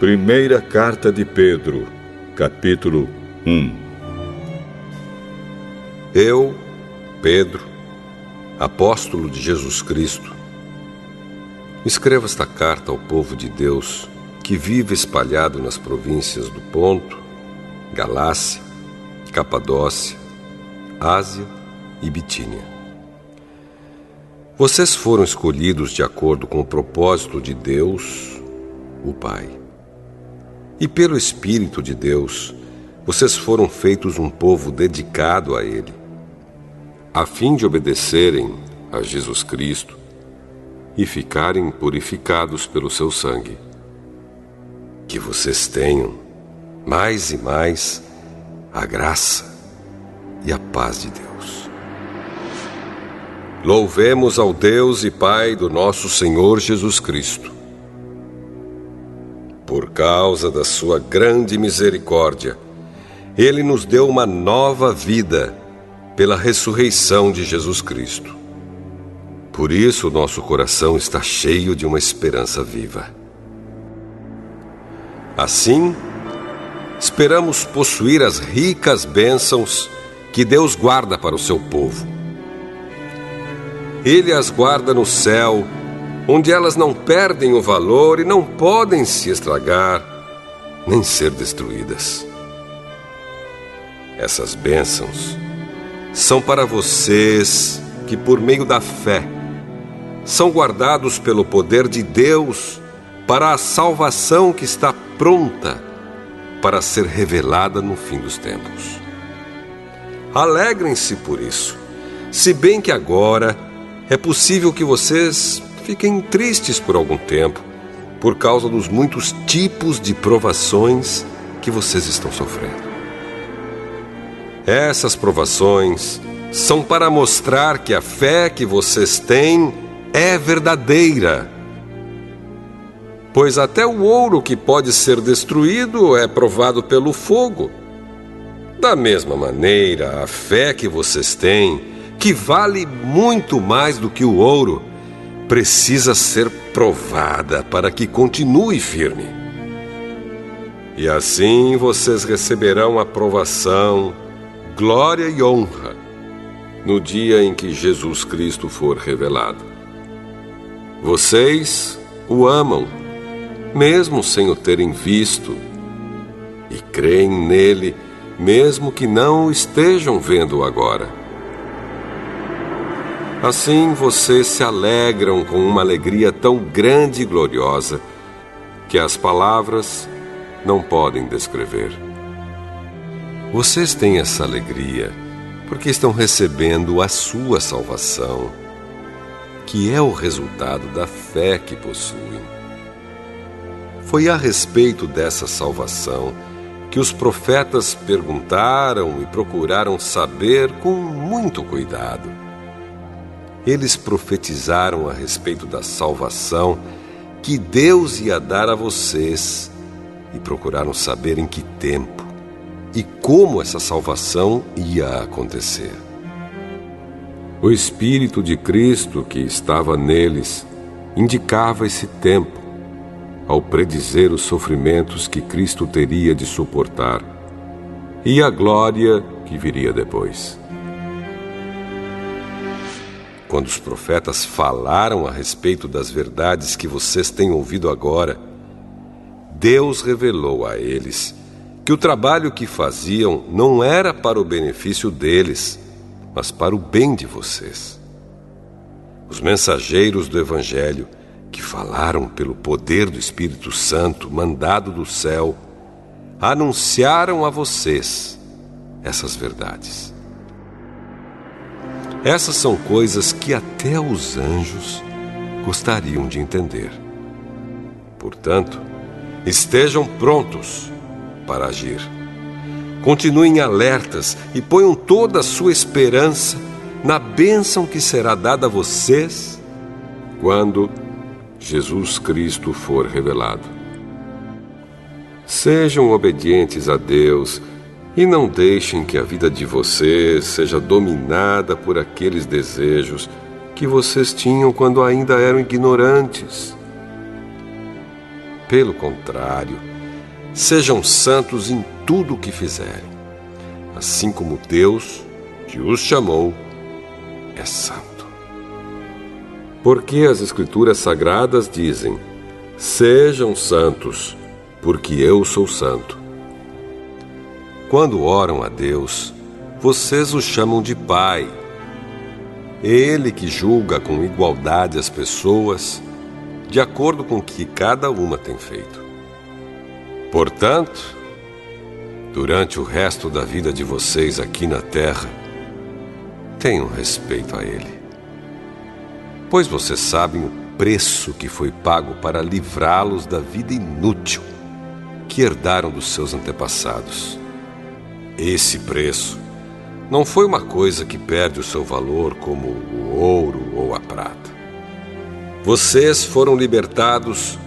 Primeira Carta de Pedro, capítulo 1. Eu, Pedro, apóstolo de Jesus Cristo, escrevo esta carta ao povo de Deus que vive espalhado nas províncias do Ponto, Galácia, Capadócia, Ásia e Bitínia. Vocês foram escolhidos de acordo com o propósito de Deus, o Pai. E pelo Espírito de Deus, vocês foram feitos um povo dedicado a Ele, a fim de obedecerem a Jesus Cristo e ficarem purificados pelo seu sangue. Que vocês tenham, mais e mais, a graça e a paz de Deus. Louvemos ao Deus e Pai do nosso Senhor Jesus Cristo. Por causa da sua grande misericórdia, Ele nos deu uma nova vida pela ressurreição de Jesus Cristo. Por isso, nosso coração está cheio de uma esperança viva. Assim, esperamos possuir as ricas bênçãos que Deus guarda para o seu povo. Ele as guarda no céu, onde elas não perdem o valor e não podem se estragar, nem ser destruídas. Essas bênçãos são para vocês que, por meio da fé, são guardados pelo poder de Deus para a salvação que está pronta para ser revelada no fim dos tempos. Alegrem-se por isso, se bem que agora é possível que vocês fiquem tristes por algum tempo, por causa dos muitos tipos de provações que vocês estão sofrendo. Essas provações são para mostrar que a fé que vocês têm é verdadeira. Pois até o ouro que pode ser destruído é provado pelo fogo. Da mesma maneira, a fé que vocês têm, que vale muito mais do que o ouro, precisa ser provada para que continue firme. E assim vocês receberão aprovação, glória e honra no dia em que Jesus Cristo for revelado. Vocês o amam, mesmo sem o terem visto, e creem nele, mesmo que não o estejam vendo agora. Assim vocês se alegram com uma alegria tão grande e gloriosa que as palavras não podem descrever. Vocês têm essa alegria porque estão recebendo a sua salvação, que é o resultado da fé que possuem. Foi a respeito dessa salvação que os profetas perguntaram e procuraram saber com muito cuidado. Eles profetizaram a respeito da salvação que Deus ia dar a vocês e procuraram saber em que tempo e como essa salvação ia acontecer. O Espírito de Cristo que estava neles indicava esse tempo, ao predizer os sofrimentos que Cristo teria de suportar e a glória que viria depois. Quando os profetas falaram a respeito das verdades que vocês têm ouvido agora, Deus revelou a eles que o trabalho que faziam não era para o benefício deles, mas para o bem de vocês. Os mensageiros do Evangelho, que falaram pelo poder do Espírito Santo mandado do céu, anunciaram a vocês essas verdades. Essas são coisas que até os anjos gostariam de entender. Portanto, estejam prontos para agir. Continuem alertas e ponham toda a sua esperança na bênção que será dada a vocês quando Jesus Cristo for revelado. Sejam obedientes a Deus e não deixem que a vida de vocês seja dominada por aqueles desejos que vocês tinham quando ainda eram ignorantes. Pelo contrário, Sejam santos em tudo o que fizerem, assim como Deus, que os chamou, é santo. Porque as Escrituras Sagradas dizem: sejam santos, porque eu sou santo. Quando oram a Deus, vocês o chamam de Pai. Ele que julga com igualdade as pessoas, de acordo com o que cada uma tem feito. Portanto, durante o resto da vida de vocês aqui na terra, tenham respeito a Ele. Pois vocês sabem o preço que foi pago para livrá-los da vida inútil que herdaram dos seus antepassados. Esse preço não foi uma coisa que perde o seu valor como o ouro ou a prata. Vocês foram libertados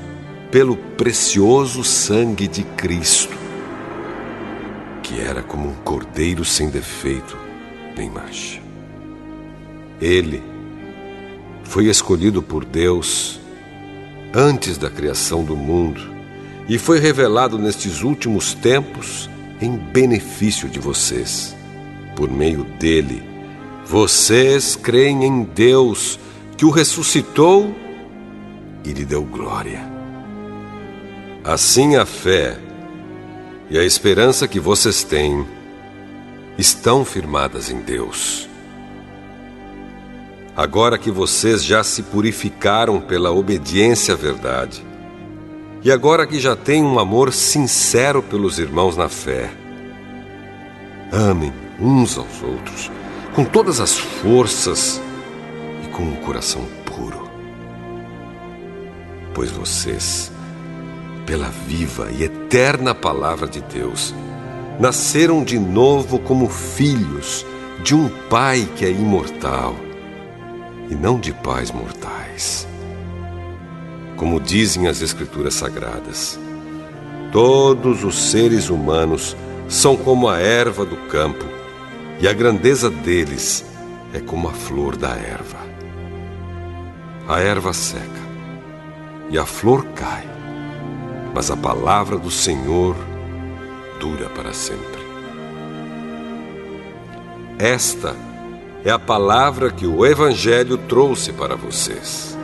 pelo precioso sangue de Cristo, que era como um cordeiro sem defeito nem mancha. Ele foi escolhido por Deus antes da criação do mundo e foi revelado nestes últimos tempos em benefício de vocês. Por meio dele, vocês creem em Deus, que o ressuscitou e lhe deu glória. Assim, a fé e a esperança que vocês têm estão firmadas em Deus. Agora que vocês já se purificaram pela obediência à verdade, e agora que já têm um amor sincero pelos irmãos na fé, amem uns aos outros com todas as forças e com um coração puro. Pois vocês, pela viva e eterna palavra de Deus, nasceram de novo como filhos de um Pai que é imortal e não de pais mortais. Como dizem as Escrituras Sagradas, todos os seres humanos são como a erva do campo, e a grandeza deles é como a flor da erva. A erva seca e a flor cai, mas a palavra do Senhor dura para sempre. Esta é a palavra que o Evangelho trouxe para vocês.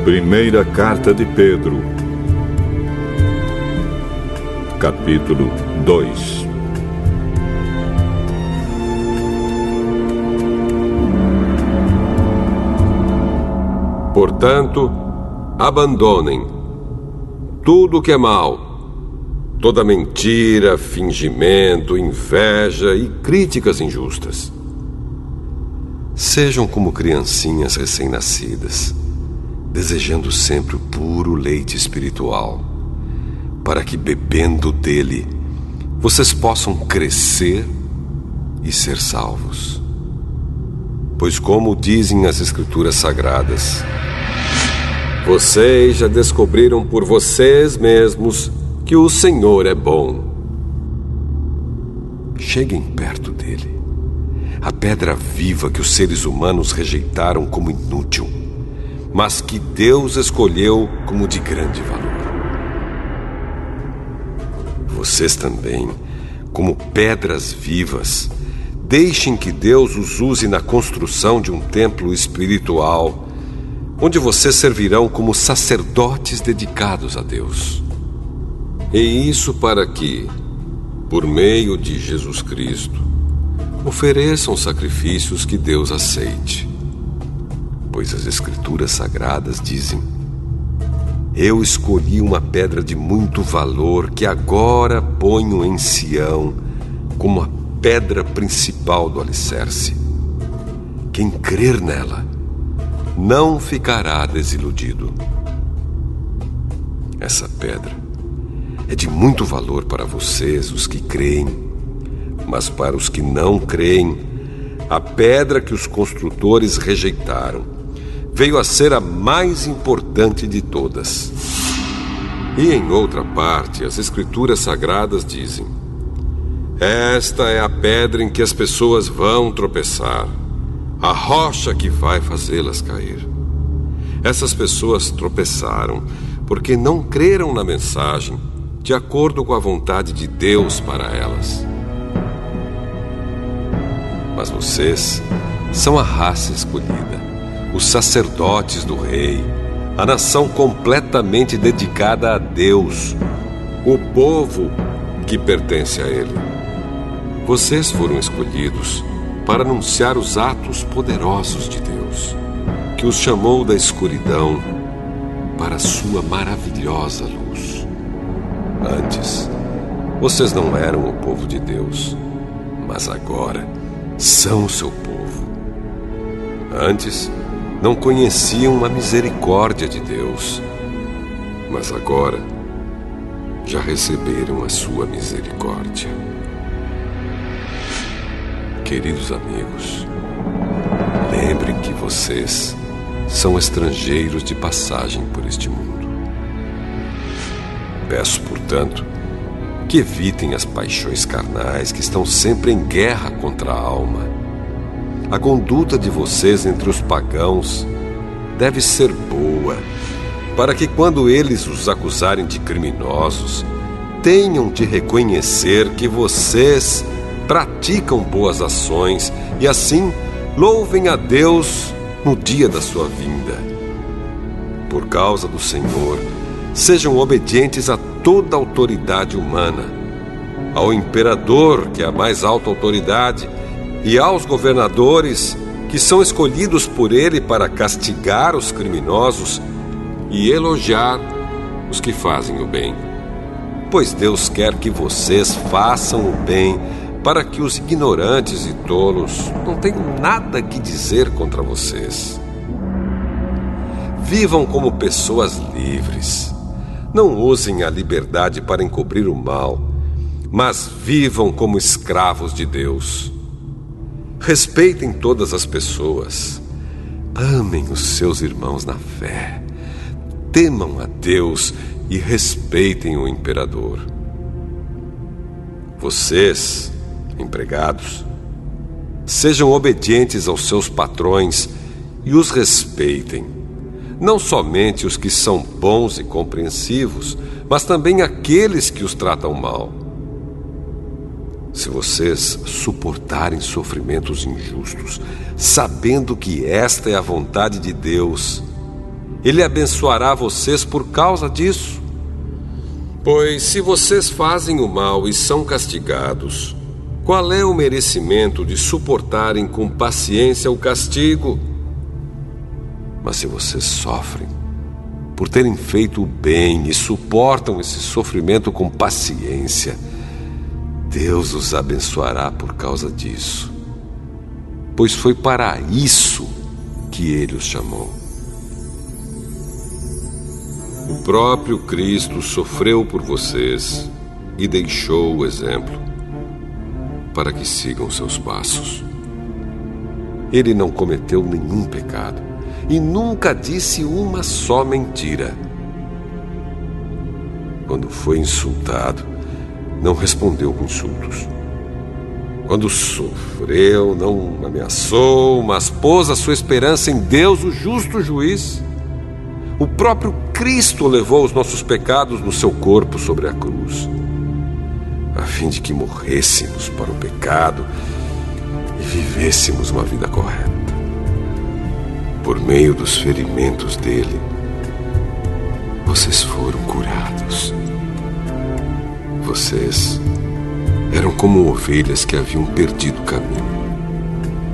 Primeira Carta de Pedro, capítulo 2. Portanto, abandonem tudo o que é mal, toda mentira, fingimento, inveja e críticas injustas. Sejam como criancinhas recém-nascidas, desejando sempre o puro leite espiritual, para que, bebendo dele, vocês possam crescer e ser salvos. Pois, como dizem as Escrituras Sagradas, vocês já descobriram por vocês mesmos que o Senhor é bom. Cheguem perto dele, a pedra viva que os seres humanos rejeitaram como inútil, mas que Deus escolheu como de grande valor. Vocês também, como pedras vivas, deixem que Deus os use na construção de um templo espiritual, onde vocês servirão como sacerdotes dedicados a Deus. E isso para que, por meio de Jesus Cristo, ofereçam sacrifícios que Deus aceite. Pois as Escrituras Sagradas dizem: eu escolhi uma pedra de muito valor que agora ponho em Sião como a pedra principal do alicerce. Quem crer nela não ficará desiludido. Essa pedra é de muito valor para vocês, os que creem. Mas para os que não creem, a pedra que os construtores rejeitaram veio a ser a mais importante de todas. E em outra parte, as Escrituras Sagradas dizem: esta é a pedra em que as pessoas vão tropeçar, a rocha que vai fazê-las cair. Essas pessoas tropeçaram porque não creram na mensagem de acordo com a vontade de Deus para elas. Mas vocês são a raça escolhida, os sacerdotes do rei, a nação completamente dedicada a Deus, o povo que pertence a Ele. Vocês foram escolhidos para anunciar os atos poderosos de Deus, que os chamou da escuridão para a sua maravilhosa luz. Antes, vocês não eram o povo de Deus, mas agora são o seu povo. Antes, não conheciam a misericórdia de Deus, mas agora já receberam a sua misericórdia. Queridos amigos, lembrem que vocês são estrangeiros de passagem por este mundo. Peço, portanto, que evitem as paixões carnais que estão sempre em guerra contra a alma. A conduta de vocês entre os pagãos deve ser boa, para que quando eles os acusarem de criminosos, tenham de reconhecer que vocês praticam boas ações e assim louvem a Deus no dia da sua vinda. Por causa do Senhor, sejam obedientes a toda autoridade humana, ao imperador, que é a mais alta autoridade, e aos governadores, que são escolhidos por ele para castigar os criminosos e elogiar os que fazem o bem. Pois Deus quer que vocês façam o bem, para que os ignorantes e tolos não tenham nada que dizer contra vocês. Vivam como pessoas livres. Não usem a liberdade para encobrir o mal, mas vivam como escravos de Deus. Respeitem todas as pessoas. Amem os seus irmãos na fé. Temam a Deus e respeitem o imperador. Vocês, empregados, sejam obedientes aos seus patrões e os respeitem, não somente os que são bons e compreensivos, mas também aqueles que os tratam mal. Se vocês suportarem sofrimentos injustos, sabendo que esta é a vontade de Deus, Ele abençoará vocês por causa disso. Pois se vocês fazem o mal e são castigados, qual é o merecimento de suportarem com paciência o castigo? Mas se vocês sofrem por terem feito o bem e suportam esse sofrimento com paciência, Deus os abençoará por causa disso, pois foi para isso que Ele os chamou. O próprio Cristo sofreu por vocês e deixou o exemplo para que sigam seus passos. Ele não cometeu nenhum pecado e nunca disse uma só mentira. Quando foi insultado, não respondeu com insultos. Quando sofreu, não ameaçou, mas pôs a sua esperança em Deus, o justo juiz. O próprio Cristo levou os nossos pecados no seu corpo sobre a cruz, a fim de que morrêssemos para o pecado e vivêssemos uma vida correta. Por meio dos ferimentos dele, vocês foram curados. Vocês eram como ovelhas que haviam perdido o caminho,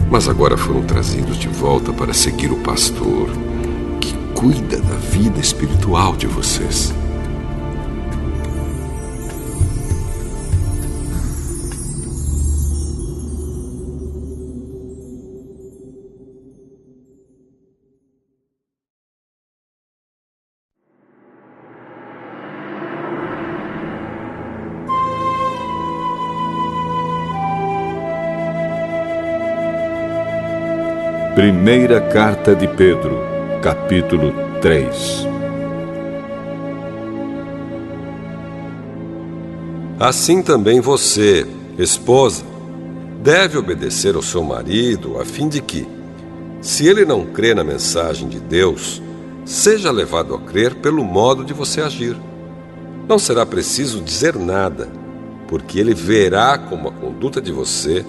mas agora foram trazidos de volta para seguir o pastor que cuida da vida espiritual de vocês. Primeira Carta de Pedro, capítulo 3. Assim também você, esposa, deve obedecer ao seu marido, a fim de que, se ele não crê na mensagem de Deus, seja levado a crer pelo modo de você agir. Não será preciso dizer nada, porque ele verá como a conduta de você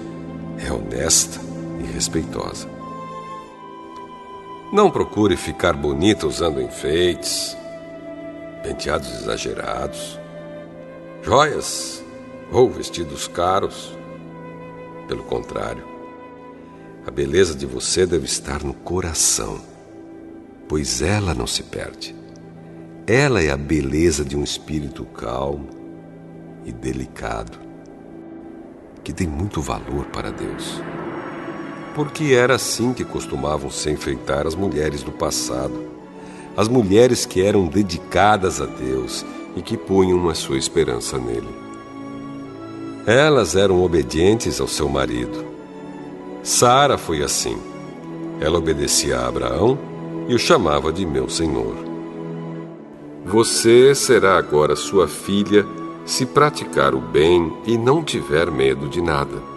é honesta e respeitosa. Não procure ficar bonita usando enfeites, penteados exagerados, joias ou vestidos caros. Pelo contrário, a beleza de você deve estar no coração, pois ela não se perde. Ela é a beleza de um espírito calmo e delicado, que tem muito valor para Deus. Porque era assim que costumavam se enfeitar as mulheres do passado, as mulheres que eram dedicadas a Deus e que punham a sua esperança nele. Elas eram obedientes ao seu marido. Sara foi assim. Ela obedecia a Abraão e o chamava de meu senhor. Você será agora sua filha se praticar o bem e não tiver medo de nada.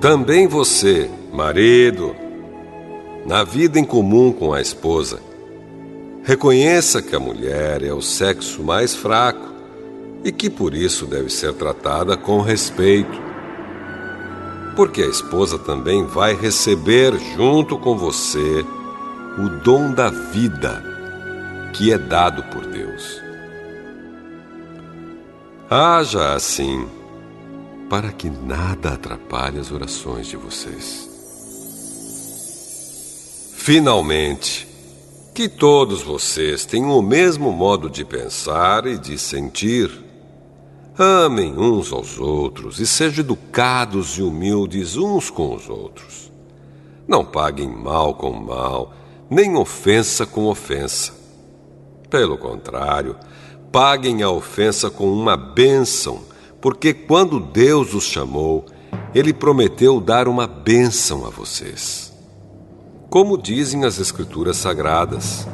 Também você, marido, na vida em comum com a esposa, reconheça que a mulher é o sexo mais fraco e que por isso deve ser tratada com respeito. Porque a esposa também vai receber junto com você o dom da vida que é dado por Deus. Haja assim, para que nada atrapalhe as orações de vocês. Finalmente, que todos vocês tenham o mesmo modo de pensar e de sentir. Amem uns aos outros e sejam educados e humildes uns com os outros. Não paguem mal com mal, nem ofensa com ofensa. Pelo contrário, paguem a ofensa com uma bênção, porque quando Deus os chamou, Ele prometeu dar uma bênção a vocês. Como dizem as Escrituras Sagradas: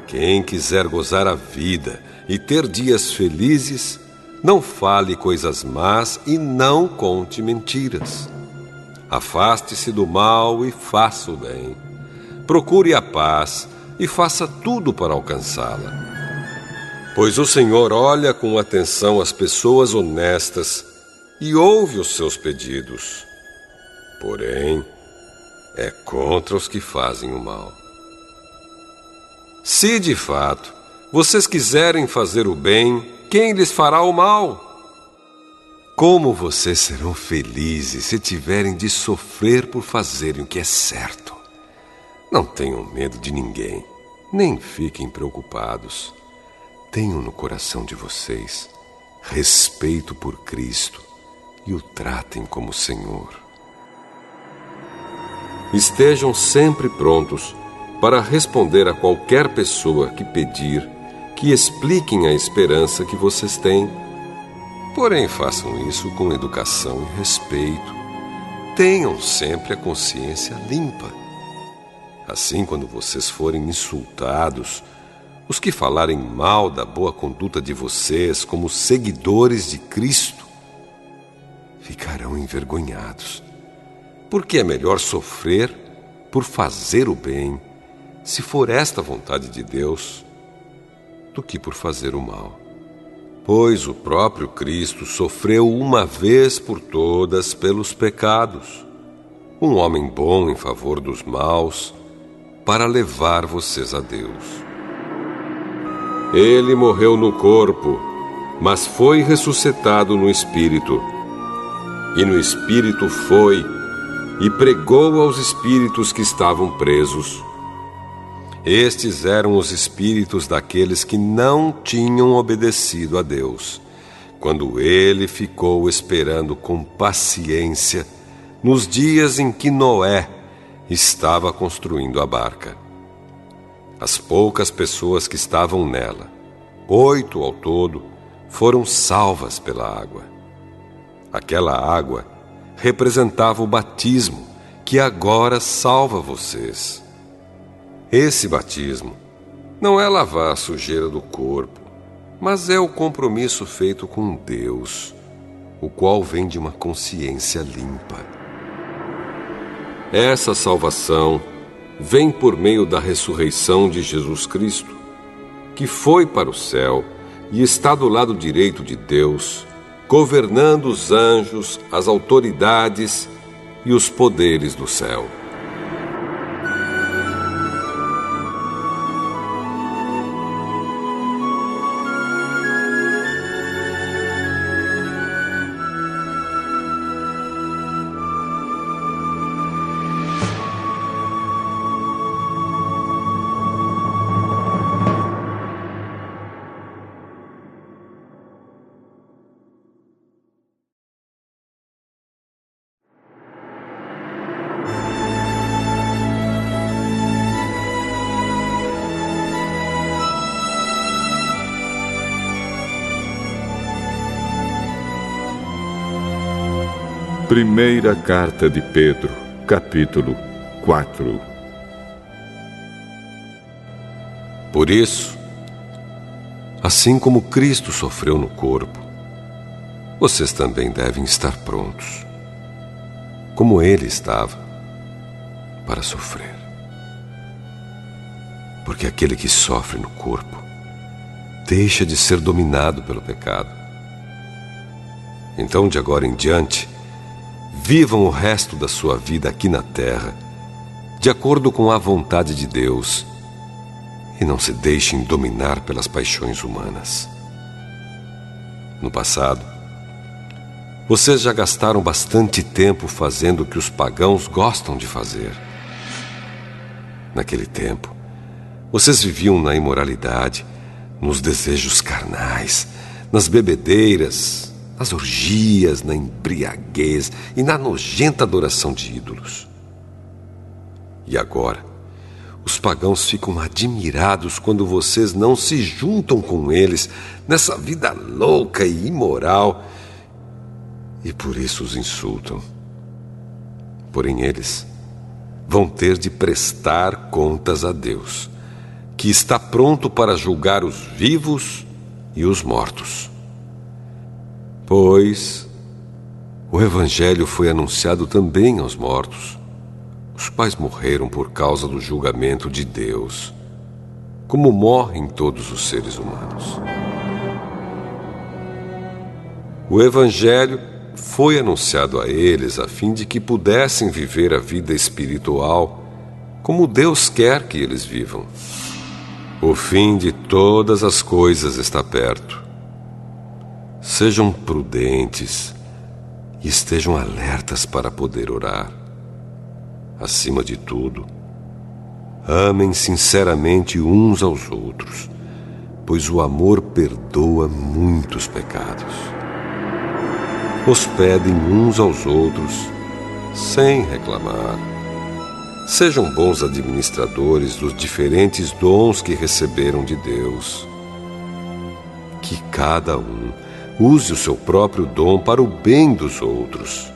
quem quiser gozar a vida e ter dias felizes, não fale coisas más e não conte mentiras. Afaste-se do mal e faça o bem. Procure a paz e faça tudo para alcançá-la. Pois o Senhor olha com atenção as pessoas honestas e ouve os seus pedidos. Porém, é contra os que fazem o mal. Se, de fato, vocês quiserem fazer o bem, quem lhes fará o mal? Como vocês serão felizes se tiverem de sofrer por fazerem o que é certo? Não tenham medo de ninguém, nem fiquem preocupados. Tenham no coração de vocês respeito por Cristo e o tratem como Senhor. Estejam sempre prontos para responder a qualquer pessoa que pedir que expliquem a esperança que vocês têm. Porém, façam isso com educação e respeito. Tenham sempre a consciência limpa. Assim, quando vocês forem insultados, os que falarem mal da boa conduta de vocês como seguidores de Cristo ficarão envergonhados, porque é melhor sofrer por fazer o bem, se for esta a vontade de Deus, do que por fazer o mal. Pois o próprio Cristo sofreu uma vez por todas pelos pecados, um homem bom em favor dos maus, para levar vocês a Deus. Ele morreu no corpo, mas foi ressuscitado no Espírito. E no Espírito foi e pregou aos espíritos que estavam presos. Estes eram os espíritos daqueles que não tinham obedecido a Deus, quando ele ficou esperando com paciência nos dias em que Noé estava construindo a barca. As poucas pessoas que estavam nela, 8 ao todo, foram salvas pela água. Aquela água representava o batismo que agora salva vocês. Esse batismo não é lavar a sujeira do corpo, mas é o compromisso feito com Deus, o qual vem de uma consciência limpa. Essa salvação vem por meio da ressurreição de Jesus Cristo, que foi para o céu e está do lado direito de Deus, governando os anjos, as autoridades e os poderes do céu. Primeira Carta de Pedro, capítulo 4. Por isso, assim como Cristo sofreu no corpo, vocês também devem estar prontos, como Ele estava, para sofrer. Porque aquele que sofre no corpo deixa de ser dominado pelo pecado. Então, de agora em diante, vivam o resto da sua vida aqui na terra, de acordo com a vontade de Deus, e não se deixem dominar pelas paixões humanas. No passado, vocês já gastaram bastante tempo fazendo o que os pagãos gostam de fazer. Naquele tempo, vocês viviam na imoralidade, nos desejos carnais, nas bebedeiras, nas orgias, na embriaguez e na nojenta adoração de ídolos. E agora, os pagãos ficam admirados quando vocês não se juntam com eles nessa vida louca e imoral, e por isso os insultam. Porém, eles vão ter de prestar contas a Deus, que está pronto para julgar os vivos e os mortos. Pois o Evangelho foi anunciado também aos mortos, os quais morreram por causa do julgamento de Deus, como morrem todos os seres humanos. O Evangelho foi anunciado a eles a fim de que pudessem viver a vida espiritual como Deus quer que eles vivam. O fim de todas as coisas está perto. Sejam prudentes e estejam alertas para poder orar. Acima de tudo, amem sinceramente uns aos outros, pois o amor perdoa muitos pecados. Hospedem uns aos outros sem reclamar. Sejam bons administradores dos diferentes dons que receberam de Deus. Que cada um use o seu próprio dom para o bem dos outros.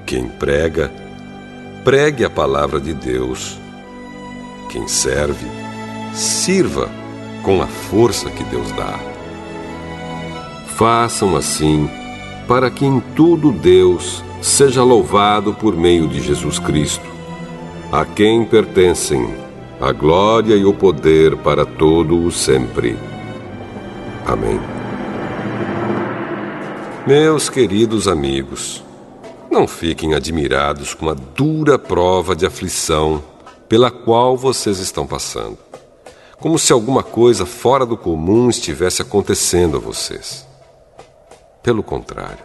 Quem prega, pregue a palavra de Deus. Quem serve, sirva com a força que Deus dá. Façam assim, para que em tudo Deus seja louvado por meio de Jesus Cristo, a quem pertencem a glória e o poder para todo o sempre. Amém. Meus queridos amigos, não fiquem admirados com a dura prova de aflição pela qual vocês estão passando, como se alguma coisa fora do comum estivesse acontecendo a vocês. Pelo contrário,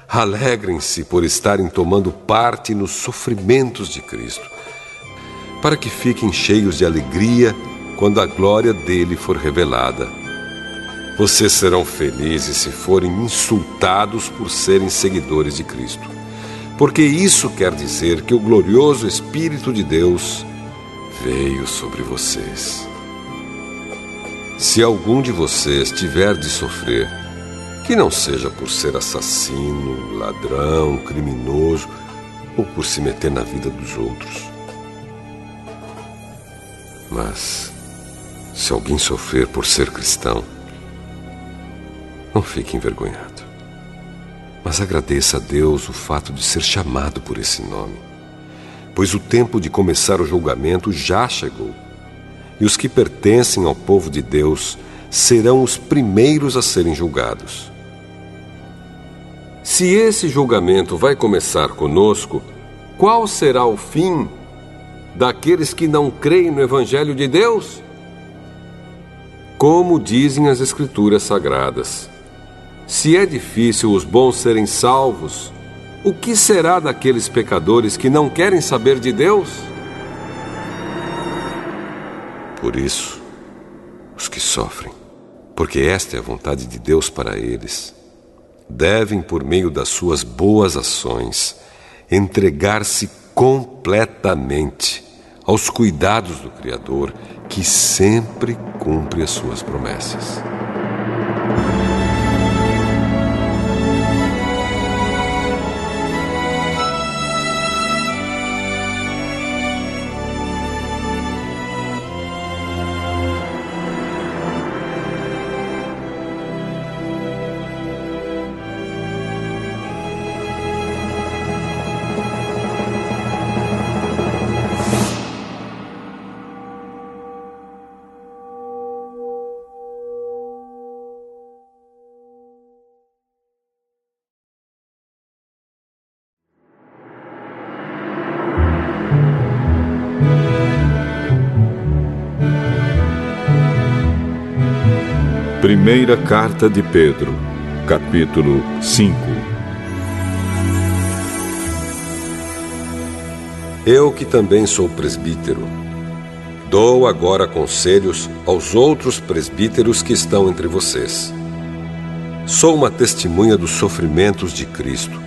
alegrem-se por estarem tomando parte nos sofrimentos de Cristo, para que fiquem cheios de alegria quando a glória dele for revelada. Vocês serão felizes se forem insultados por serem seguidores de Cristo, porque isso quer dizer que o glorioso Espírito de Deus veio sobre vocês. Se algum de vocês tiver de sofrer, que não seja por ser assassino, ladrão, criminoso ou por se meter na vida dos outros. Mas, se alguém sofrer por ser cristão, não fique envergonhado, mas agradeça a Deus o fato de ser chamado por esse nome, pois o tempo de começar o julgamento já chegou, e os que pertencem ao povo de Deus serão os primeiros a serem julgados. Se esse julgamento vai começar conosco, qual será o fim daqueles que não creem no Evangelho de Deus? Como dizem as Escrituras Sagradas, se é difícil os bons serem salvos, o que será daqueles pecadores que não querem saber de Deus? Por isso, os que sofrem, porque esta é a vontade de Deus para eles, devem, por meio das suas boas ações, entregar-se completamente aos cuidados do Criador, que sempre cumpre as suas promessas. Primeira Carta de Pedro, capítulo 5. Eu, que também sou presbítero, dou agora conselhos aos outros presbíteros que estão entre vocês. Sou uma testemunha dos sofrimentos de Cristo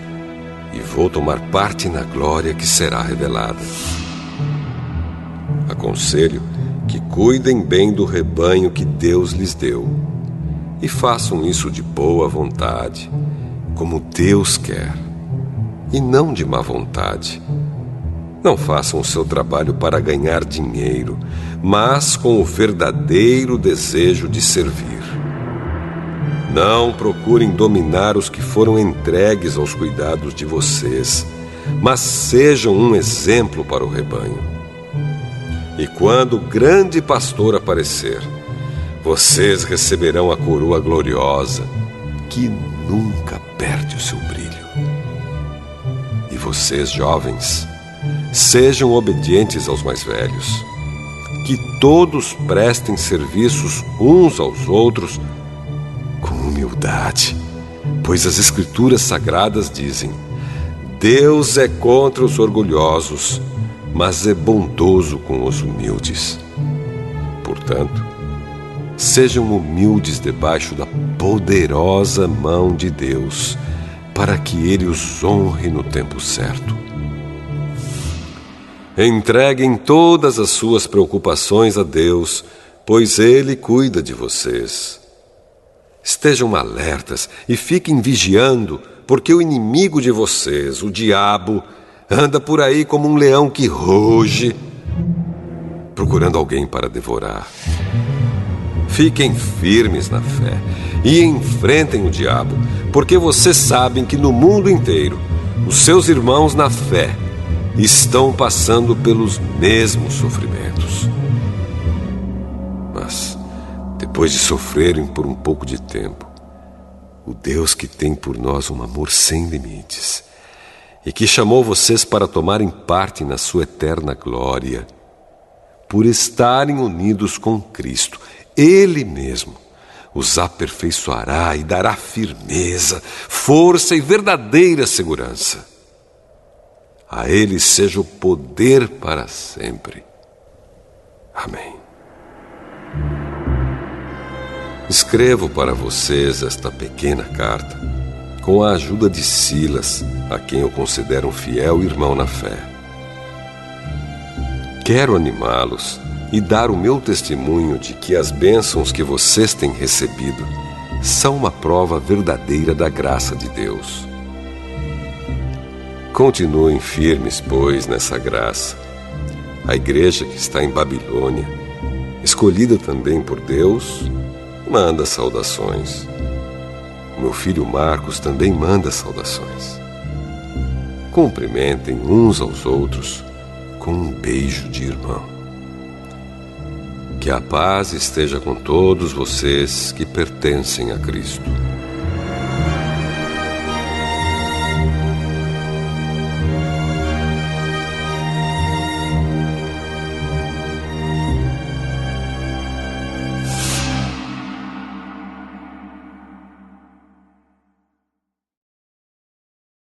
e vou tomar parte na glória que será revelada. Aconselho que cuidem bem do rebanho que Deus lhes deu e façam isso de boa vontade, como Deus quer, e não de má vontade. Não façam o seu trabalho para ganhar dinheiro, mas com o verdadeiro desejo de servir. Não procurem dominar os que foram entregues aos cuidados de vocês, mas sejam um exemplo para o rebanho. E quando o grande pastor aparecer, vocês receberão a coroa gloriosa, que nunca perde o seu brilho. E vocês, jovens, sejam obedientes aos mais velhos. Que todos prestem serviços uns aos outros com humildade, pois as Escrituras Sagradas dizem: Deus é contra os orgulhosos, mas é bondoso com os humildes. Portanto, sejam humildes debaixo da poderosa mão de Deus, para que Ele os honre no tempo certo. Entreguem todas as suas preocupações a Deus, pois Ele cuida de vocês. Estejam alertas e fiquem vigiando, porque o inimigo de vocês, o diabo, anda por aí como um leão que ruge, procurando alguém para devorar. Fiquem firmes na fé e enfrentem o diabo, porque vocês sabem que no mundo inteiro os seus irmãos na fé estão passando pelos mesmos sofrimentos. Mas, depois de sofrerem por um pouco de tempo, o Deus que tem por nós um amor sem limites e que chamou vocês para tomarem parte na sua eterna glória, por estarem unidos com Cristo, Ele mesmo os aperfeiçoará e dará firmeza, força e verdadeira segurança. A Ele seja o poder para sempre. Amém. Escrevo para vocês esta pequena carta com a ajuda de Silas, a quem eu considero um fiel irmão na fé. Quero animá-los e dar o meu testemunho de que as bênçãos que vocês têm recebido são uma prova verdadeira da graça de Deus. continuem firmes, pois, nessa graça. A igreja que está em Babilônia, escolhida também por Deus, manda saudações. O meu filho Marcos também manda saudações. Cumprimentem uns aos outros com um beijo de irmão. Que a paz esteja com todos vocês que pertencem a Cristo.